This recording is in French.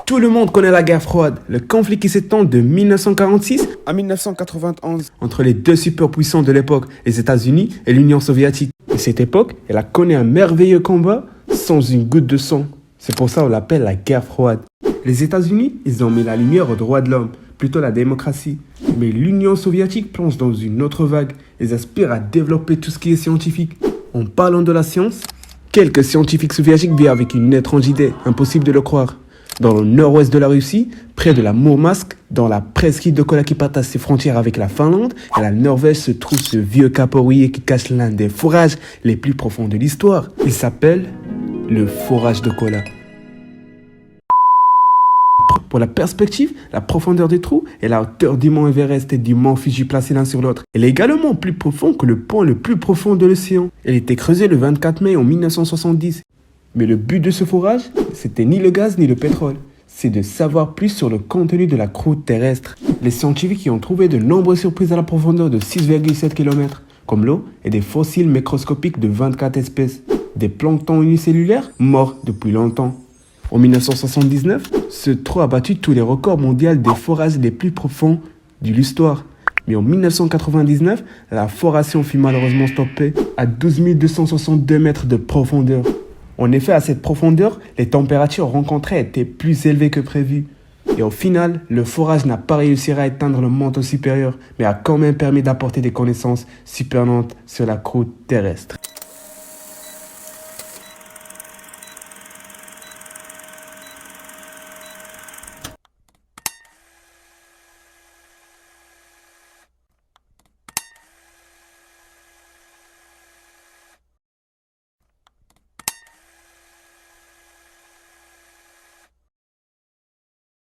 Tout le monde connaît la guerre froide, le conflit qui s'étend de 1946 à 1991 entre les deux superpuissants de l'époque, les États-Unis et l'Union soviétique. Et cette époque, elle a connu un merveilleux combat sans une goutte de sang. C'est pour ça qu'on l'appelle la guerre froide. Les États-Unis, ils ont mis la lumière aux droits de l'homme, plutôt la démocratie. Mais l'Union soviétique plonge dans une autre vague. Ils aspirent à développer tout ce qui est scientifique. En parlant de la science, quelques scientifiques soviétiques vivent avec une étrange idée, impossible de le croire. Dans le nord-ouest de la Russie, près de la Mourmansk, dans la presqu'île de Kola qui partage ses frontières avec la Finlande et la Norvège, se trouve ce vieux cap ouvrier qui cache l'un des forages les plus profonds de l'histoire. Il s'appelle le forage de Kola. Pour la perspective, la profondeur des trous et la hauteur du mont Everest et du mont Fuji placés l'un sur l'autre. Elle est également plus profond que le point le plus profond de l'océan. Elle a été creusée le 24 mai en 1970. Mais le but de ce forage, c'était ni le gaz ni le pétrole. C'est de savoir plus sur le contenu de la croûte terrestre. Les scientifiques y ont trouvé de nombreuses surprises à la profondeur de 6,7 km, comme l'eau et des fossiles microscopiques de 24 espèces. Des planctons unicellulaires morts depuis longtemps. En 1979, ce trou a battu tous les records mondiaux des forages les plus profonds de l'histoire. Mais en 1999, la foration fut malheureusement stoppée à 12 262 mètres de profondeur. En effet, à cette profondeur, les températures rencontrées étaient plus élevées que prévu. Et au final, le forage n'a pas réussi à éteindre le manteau supérieur, mais a quand même permis d'apporter des connaissances surprenantes sur la croûte terrestre.